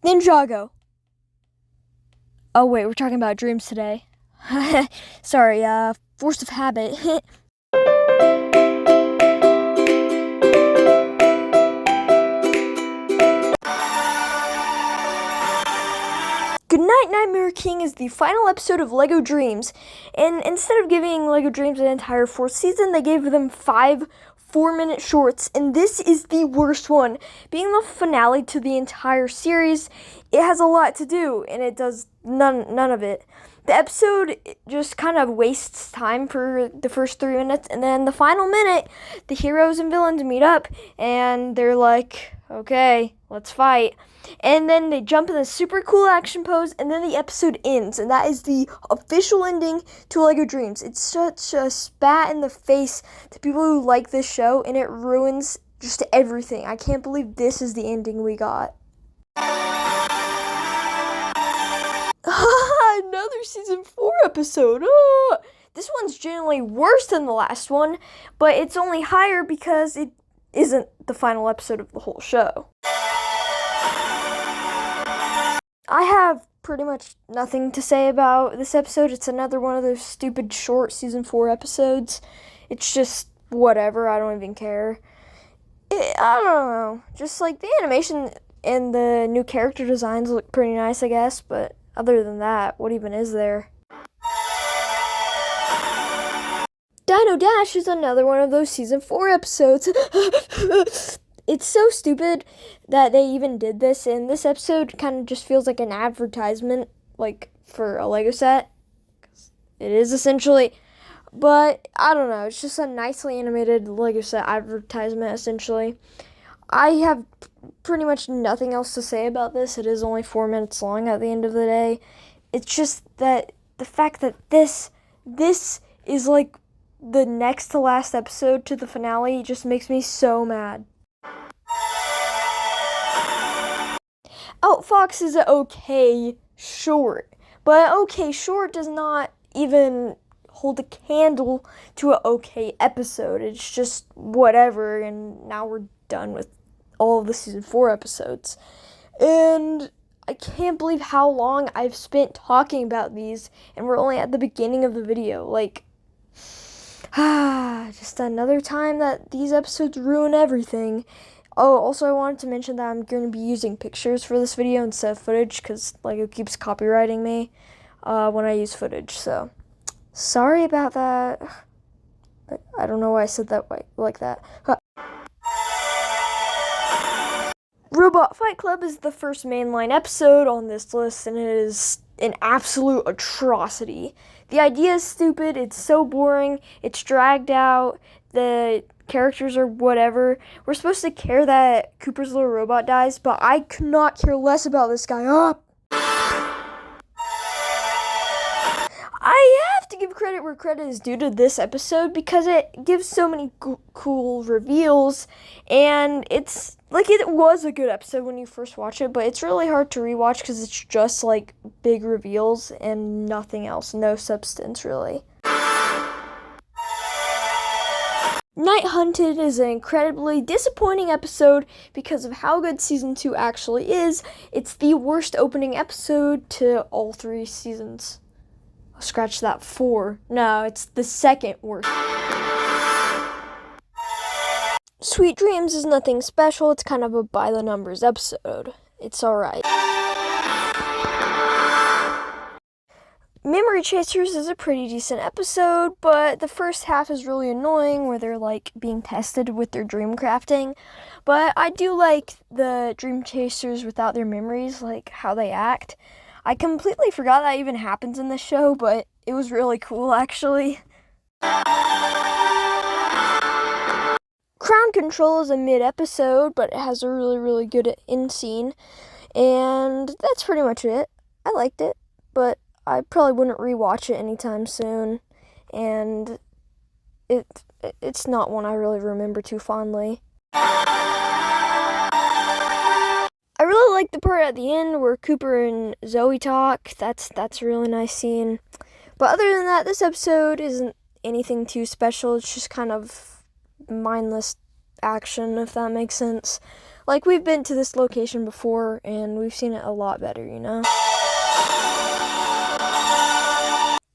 Ninjago. Oh wait, we're talking about dreams today. Sorry, force of habit. Goodnight Nightmare King is the final episode of LEGO Dreamzzz, and instead of giving LEGO Dreamzzz an entire fourth season, they gave them 5 4-minute shorts, and this is the worst one. Being the finale to the entire series, it has a lot to do, and it does none of it. The episode just kind of wastes time for the first 3 minutes, and then the final minute, the heroes and villains meet up, and they're like, okay, let's fight. And then they jump in a super cool action pose, and then the episode ends, and that is the official ending to LEGO Dreamzzz. It's such a spat in the face to people who like this show, and it ruins just everything. I can't believe this is the ending we got. Another season 4 episode. This one's generally worse than the last one, but it's only higher because it isn't the final episode of the whole show. I have pretty much nothing to say about this episode. It's another one of those stupid short season 4 episodes. It's just whatever. I don't even care. I don't know. Just like the animation and the new character designs look pretty nice, I guess. But other than that, what even is there? Dino Dash is another one of those season 4 episodes. It's so stupid that they even did this, and this episode kind of just feels like an advertisement, like, for a Lego set. It is essentially, but I don't know, it's just a nicely animated Lego set advertisement, essentially. I have pretty much nothing else to say about this. It is only 4 minutes long at the end of the day. It's just that the fact that this is like the next to last episode to the finale just makes me so mad. Outfox is an okay short, but okay short does not even hold a candle to an okay episode. It's just whatever, and now we're done with all of the season 4 episodes. And I can't believe how long I've spent talking about these, and we're only at the beginning of the video. Like, just another time that these episodes ruin everything. Oh, also I wanted to mention that I'm going to be using pictures for this video instead of footage because LEGO keeps copywriting me when I use footage, so sorry about that. I don't know why I said that like that. Robot Fight Club is the first mainline episode on this list, and it is an absolute atrocity. The idea is stupid, it's so boring, it's dragged out, the characters are whatever. We're supposed to care that Cooper's little robot dies, but I could not care less about this guy. I have to give credit where credit is due to this episode because it gives so many cool reveals, and it's like it was a good episode when you first watch it, but it's really hard to rewatch because it's just like big reveals and nothing else, no substance really. Night Hunted is an incredibly disappointing episode because of how good Season 2 actually is. It's the worst opening episode to all 3 seasons. I'll scratch that 4. No, it's the second worst. Sweet Dreams is nothing special. It's kind of a by-the-numbers episode. It's alright. Memory Chasers is a pretty decent episode, but the first half is really annoying where they're like being tested with their dream crafting. But I do like the Dream Chasers without their memories, like how they act. I completely forgot that even happens in the show, but it was really cool actually. Crown Control is a mid-episode, but it has a really good end scene. And that's pretty much it. I liked it, but I probably wouldn't rewatch it anytime soon, and it's not one I really remember too fondly. I really like the part at the end where Cooper and Zoe talk. That's a really nice scene. But other than that, this episode isn't anything too special. It's just kind of mindless action, if that makes sense. Like, we've been to this location before, and we've seen it a lot better, you know?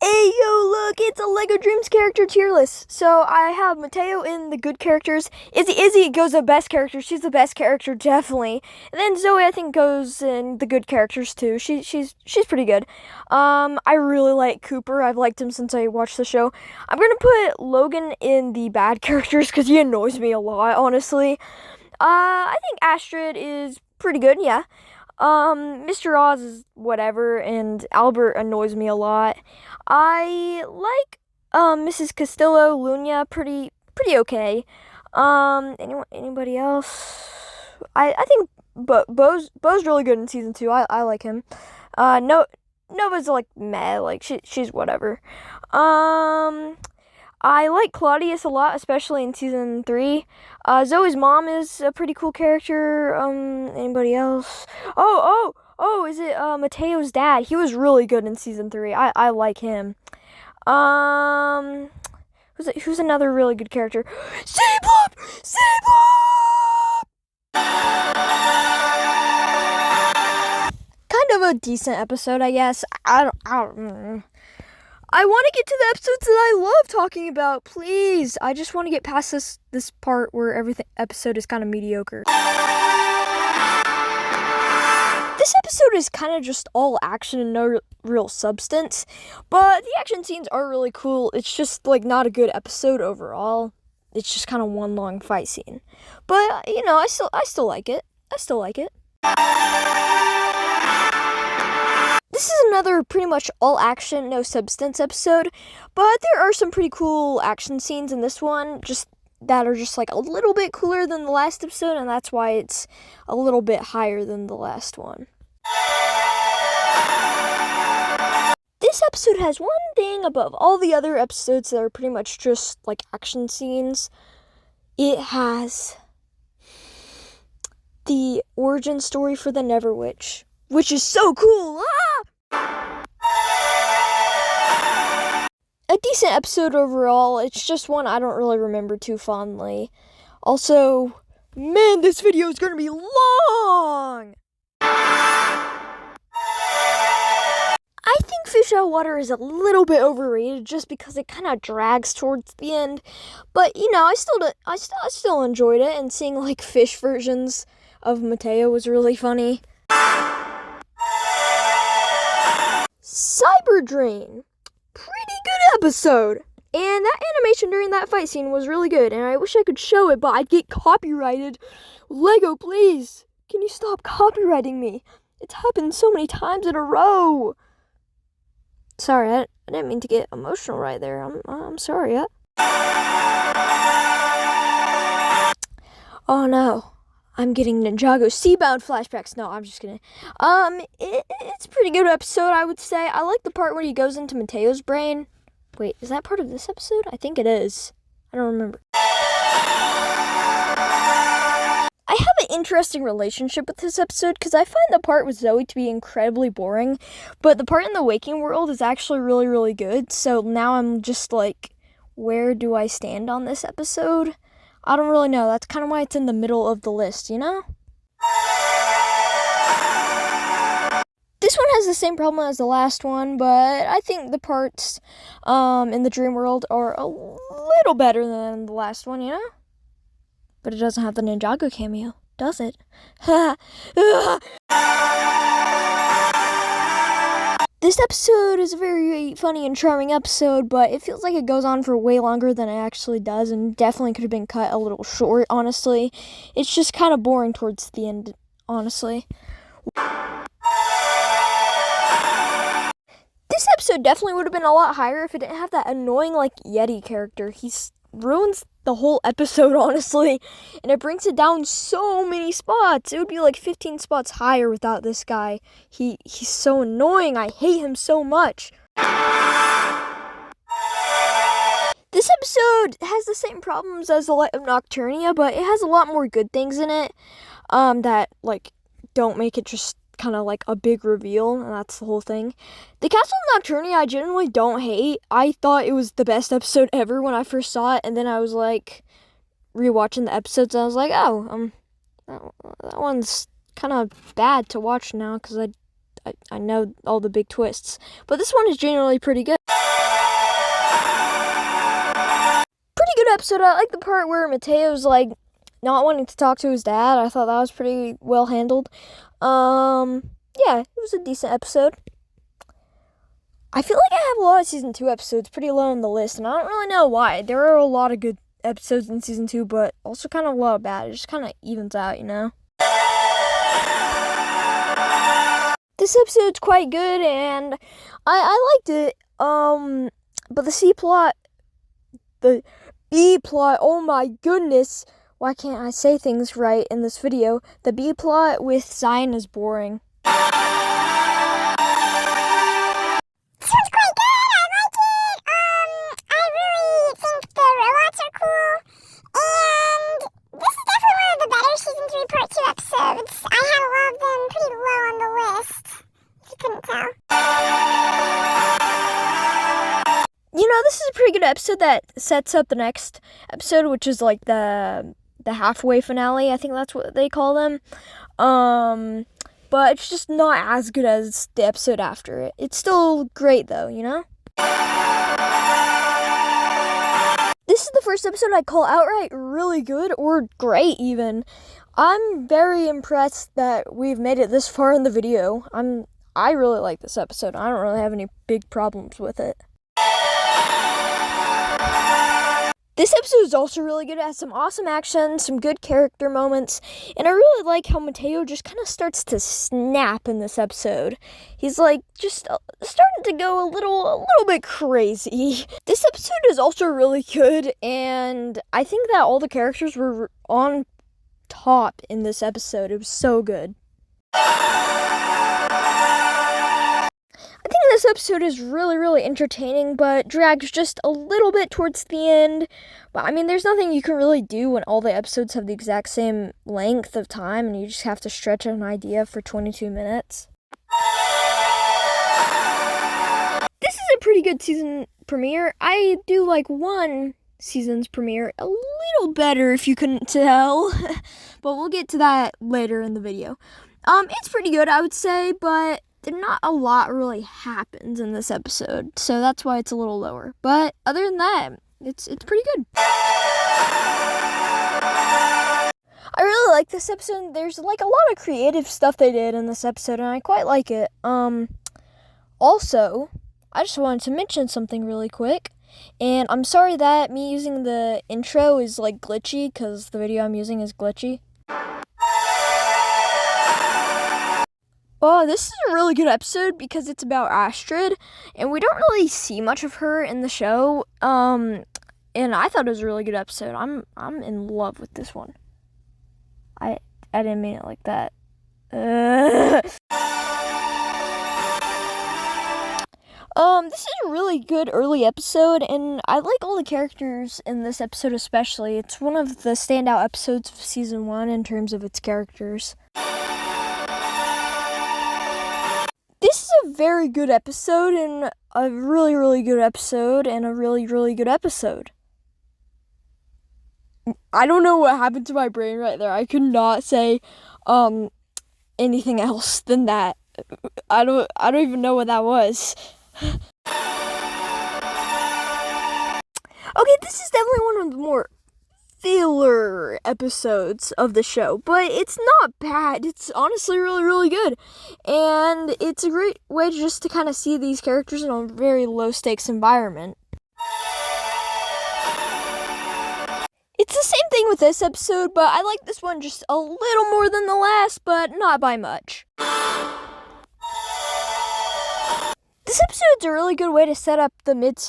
Hey, yo, look, it's a LEGO Dreamzzz character tier list. So I have Mateo in the good characters. Izzy goes the best character. She's the best character, definitely. And then Zoe, I think, goes in the good characters, too. She's pretty good. I really like Cooper. I've liked him since I watched the show. I'm going to put Logan in the bad characters because he annoys me a lot, honestly. I think Astrid is pretty good, yeah. Mr. Oz is whatever, and Albert annoys me a lot. I like, Mrs. Castillo, Lunia, pretty okay. Anybody else? I think Bo's really good in season 2. I like him. Nova's like meh, like she's whatever. I like Claudius a lot, especially in season 3. Zoe's mom is a pretty cool character. Anybody else? Is it Mateo's dad? He was really good in season 3. I like him. Who's another really good character? Seablop! Kind of a decent episode, I guess. I want to get to the episodes that I love talking about, please. I just want to get past this part where every episode is kind of mediocre. This episode is kind of just all action and no real substance, but the action scenes are really cool. It's just like not a good episode overall. It's just kind of one long fight scene. But, you know, I still like it. This is another pretty much all action, no substance episode, but there are some pretty cool action scenes in this one, just that are just like a little bit cooler than the last episode, and that's why it's a little bit higher than the last one. This episode has one thing above all the other episodes that are pretty much just like action scenes. It has the origin story for the Never Witch, which is so cool. A decent episode overall. It's just one I don't really remember too fondly. Also, man, this video is gonna be long! I think Fish Out of Water is a little bit overrated just because it kind of drags towards the end. But, you know, I still enjoyed it, and seeing like fish versions of Mateo was really funny. Cyber Drain. Pretty good episode. And that animation during that fight scene was really good, and I wish I could show it, but I'd get copyrighted. LEGO, please. Can you stop copyrighting me? It's happened so many times in a row. Sorry, I didn't mean to get emotional right there. I'm sorry. Oh no. I'm getting Ninjago Seabound flashbacks. No, I'm just kidding. It's a pretty good episode, I would say. I like the part where he goes into Mateo's brain. Wait, is that part of this episode? I think it is. I don't remember. I have an interesting relationship with this episode because I find the part with Zoe to be incredibly boring, but the part in the waking world is actually really, really good. So now I'm just like, where do I stand on this episode? I don't really know. That's kind of why it's in the middle of the list, you know? This one has the same problem as the last one, but I think the parts in the dream world are a little better than the last one, you know? But it doesn't have the Ninjago cameo, does it? This episode is a very funny and charming episode, but it feels like it goes on for way longer than it actually does, and definitely could have been cut a little short, honestly. It's just kind of boring towards the end, honestly. This episode definitely would have been a lot higher if it didn't have that annoying, like, Yeti character. He ruins the whole episode, honestly, and it brings it down so many spots. It would be like 15 spots higher without this guy. He's so annoying. I hate him so much. This episode has the same problems as The Light of Nocturnia, but it has a lot more good things in it that, like, don't make it just kind of like a big reveal, and that's the whole thing. The Castle of Nocturnia I genuinely don't hate. I thought it was the best episode ever when I first saw it, and then I was like rewatching the episodes and I was like, oh, that one's kind of bad to watch now because I know all the big twists. But this one is generally pretty good. Pretty good episode. I like the part where Mateo's like not wanting to talk to his dad. I thought that was pretty well handled. Yeah, it was a decent episode. I feel like I have a lot of season 2 episodes pretty low on the list, and I don't really know why. There are a lot of good episodes in season 2, but also kind of a lot of bad. It just kind of evens out, you know? This episode's quite good, and I liked it. But the B plot, oh my goodness, why can't I say things right in this video? The B plot with Zion is boring. This one's quite good. I like it. I really think the robots are cool. And this is definitely one of the better season 3 part 2 episodes. I have a lot of them pretty low on the list, if you couldn't tell. You know, this is a pretty good episode that sets up the next episode, which is like the halfway finale. I think that's what they call them. But it's just not as good as the episode after it. It's still great though, you know? This is the first episode I call outright really good or great even. I'm very impressed that we've made it this far in the video. I really like this episode. I don't really have any big problems with it. This episode is also really good. It has some awesome action, some good character moments, and I really like how Mateo just kind of starts to snap in this episode. He's like just starting to go a little bit crazy. This episode is also really good, and I think that all the characters were on top in this episode. It was so good. I think this episode is really entertaining, but drags just a little bit towards the end. But I mean, there's nothing you can really do when all the episodes have the exact same length of time and you just have to stretch an idea for 22 minutes. This is a pretty good season premiere. I do like one season's premiere a little better if you couldn't tell. But we'll get to that later in the video. It's pretty good, I would say, but not a lot really happens in this episode, so that's why it's a little lower. But other than that, it's pretty good. I really like this episode. There's like a lot of creative stuff they did in this episode, and I quite like it. Also, I just wanted to mention something really quick, and I'm sorry that me using the intro is like glitchy, because the video I'm using is glitchy. Oh, this is a really good episode because it's about Astrid, and we don't really see much of her in the show. And I thought it was a really good episode. I'm in love with this one. I didn't mean it like that. This is a really good early episode, and I like all the characters in this episode especially. It's one of the standout episodes of season 1 in terms of its characters. This is a very good episode, and a really good episode, and a really good episode. I don't know what happened to my brain right there. I could not say anything else than that. I don't even know what that was. Okay, this is definitely one of the more filler episodes of the show, but it's not bad. It's honestly really good, and it's a great way just to kind of see these characters in a very low stakes environment. It's the same thing with this episode, but I like this one just a little more than the last, but not by much. This episode's a really good way to set up the midway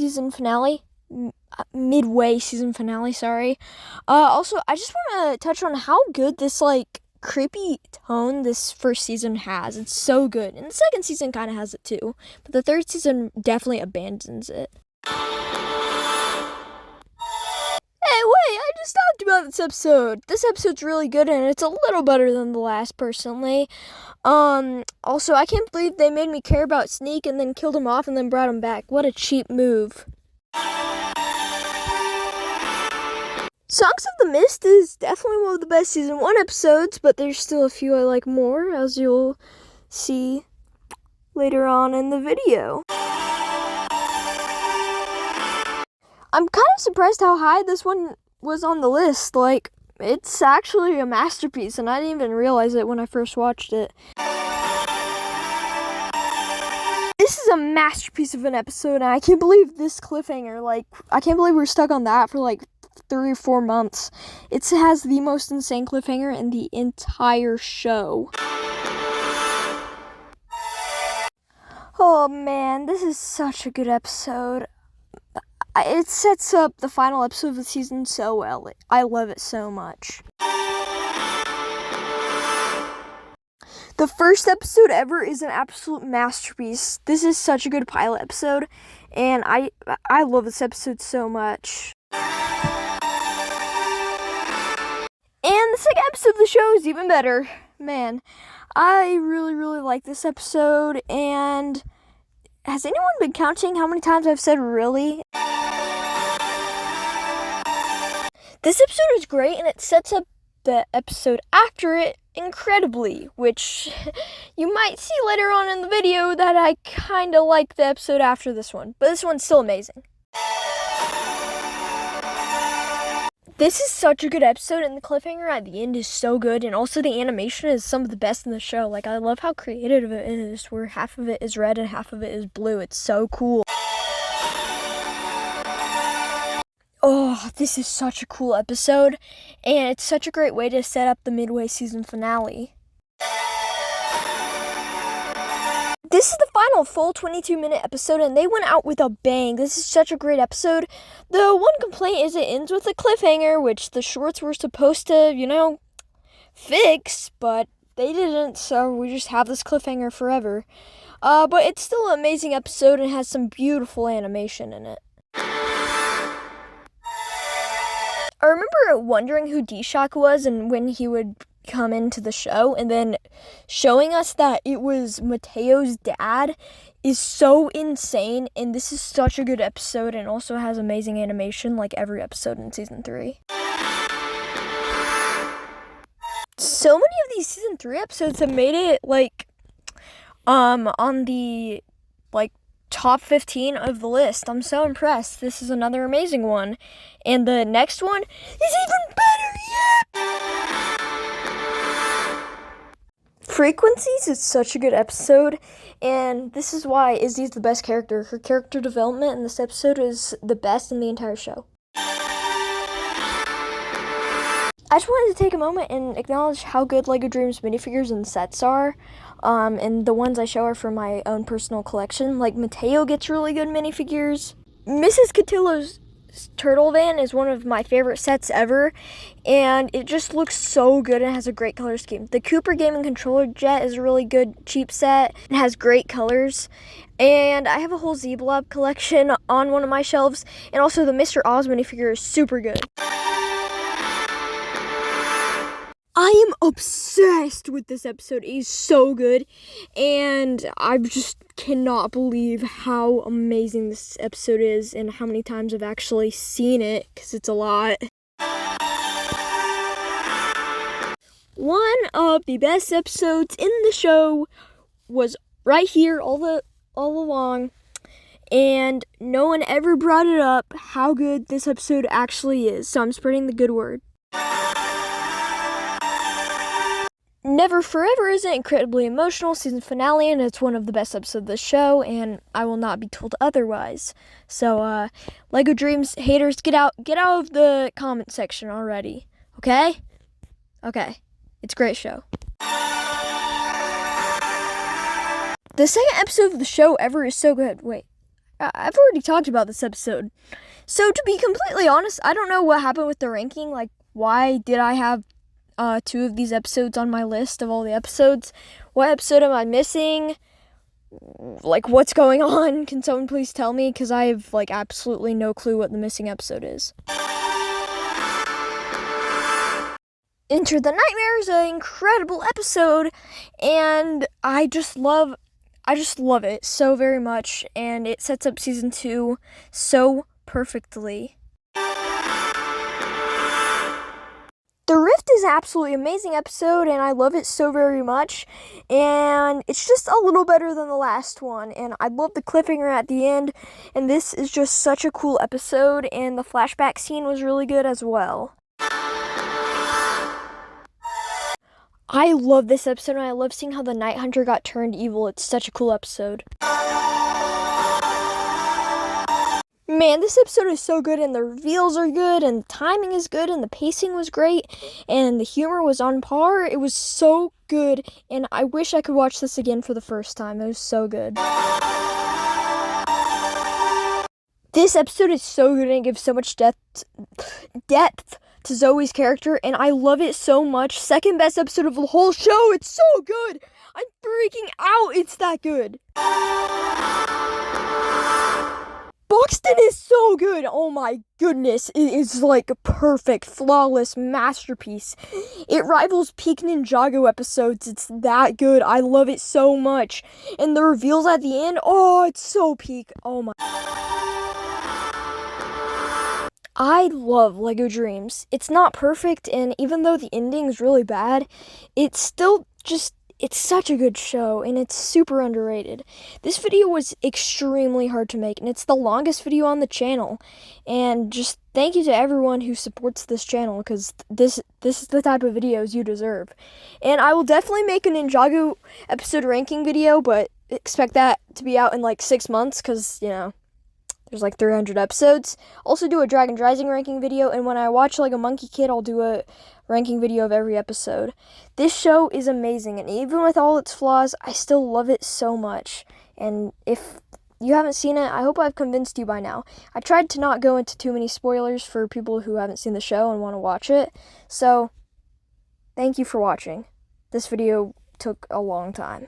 season finale, sorry. Also, I just want to touch on how good this, like, creepy tone this first season has. It's so good. And the second season kind of has it too. But the third season definitely abandons it. Hey, wait, I just talked about this episode. This episode's really good, and it's a little better than the last, personally. Also, I can't believe they made me care about Sneak and then killed him off and then brought him back. What a cheap move. Songs of the Mist is definitely one of the best season 1 episodes, but there's still a few I like more, as you'll see later on in the video. I'm kind of surprised how high this one was on the list. Like, it's actually a masterpiece, and I didn't even realize it when I first watched it. This is a masterpiece of an episode, and I can't believe this cliffhanger. Like, I can't believe we're stuck on that for like 3 or 4 months. It has the most insane cliffhanger in the entire show. Oh man, this is such a good episode. It sets up the final episode of the season so well. I love it so much. The first episode ever is an absolute masterpiece. This is such a good pilot episode, and I love this episode so much. And the second episode of the show is even better. Man, I really, really like this episode, and has anyone been counting how many times I've said really? This episode is great, and it sets up the episode after it incredibly, which you might see later on in the video that I kind of like the episode after this one, but this one's still amazing. This is such a good episode, and the cliffhanger at the end is so good, and also the animation is some of the best in the show. Like, I love how creative it is, where half of it is red and half of it is blue. It's so cool. Oh, this is such a cool episode, and it's such a great way to set up the midway season finale. This is the final full 22-minute episode, and they went out with a bang. This is such a great episode. The one complaint is it ends with a cliffhanger, which the shorts were supposed to, fix, but they didn't, so we just have this cliffhanger forever. But it's still an amazing episode and has some beautiful animation in it. I remember wondering who D-Shock was and when he would come into the show, and then showing us that it was Mateo's dad is so insane, and this is such a good episode and also has amazing animation like every episode in season 3. So many of these season 3 episodes have made it on the top 15 of the list. I'm so impressed. This is another amazing one, and the next one is even better yet. Frequencies is such a good episode, and this is why Izzy's the best character. Her character development in this episode is the best in the entire show. I just wanted to take a moment and acknowledge how good LEGO Dreamzzz minifigures and sets are, and the ones I show are from my own personal collection. Like, Mateo gets really good minifigures. Mrs. Cotillo's turtle van is one of my favorite sets ever, and it just looks so good and has a great color scheme. The Cooper gaming controller jet is a really good cheap set and has great colors, and I have a whole Z-Blob collection on one of my shelves, and also the Mr. Oz minifigure is super good. I am obsessed with this episode. It is so good, and I just cannot believe how amazing this episode is and how many times I've actually seen it, because it's a lot. One of the best episodes in the show was right here all along, and no one ever brought it up how good this episode actually is, so I'm spreading the good word. Never Forever is an incredibly emotional season finale, and it's one of the best episodes of the show, and I will not be told otherwise. So, LEGO Dreamzzz haters, get out of the comment section already, okay? Okay, it's a great show. The second episode of the show ever is so good. Wait, I've already talked about this episode. So, to be completely honest, I don't know what happened with the ranking. Like, why did I have 2 of these episodes on my list of all the episodes? What episode am I missing? Like, what's going on? Can someone please tell me? Because I have, absolutely no clue what the missing episode is. Enter the Nightmare is an incredible episode, and I just love it so very much, and it sets up season 2 so perfectly. The Rift is an absolutely amazing episode, and I love it so very much. And it's just a little better than the last one. And I love the cliffhanger at the end. And this is just such a cool episode. And the flashback scene was really good as well. I love this episode, and I love seeing how the Night Hunter got turned evil. It's such a cool episode. Man, this episode is so good, and the reveals are good, and the timing is good, and the pacing was great, and the humor was on par. It was so good, and I wish I could watch this again for the first time. It was so good. This episode is so good, and it gives so much depth to Zoe's character, and I love it so much. Second best episode of the whole show. It's so good. I'm freaking out. It's that good. Buxton is so good. Oh my goodness. It is like a perfect, flawless masterpiece. It rivals peak Ninjago episodes. It's that good. I love it so much. And the reveals at the end, oh, it's so peak. Oh my. I love LEGO Dreamzzz. It's not perfect, and even though the ending is really bad, it's still just, it's such a good show, and it's super underrated. This video was extremely hard to make, and it's the longest video on the channel. And just thank you to everyone who supports this channel, because this is the type of videos you deserve. And I will definitely make a Ninjago episode ranking video, but expect that to be out in like 6 months, because, you know, there's like 300 episodes. Also do a Dragon's Rising ranking video, and when I watch like a Monkey Kid, I'll do a ranking video of every episode. This show is amazing, and even with all its flaws, I still love it so much. And if you haven't seen it, I hope I've convinced you by now. I tried to not go into too many spoilers for people who haven't seen the show and want to watch it. So, thank you for watching. This video took a long time.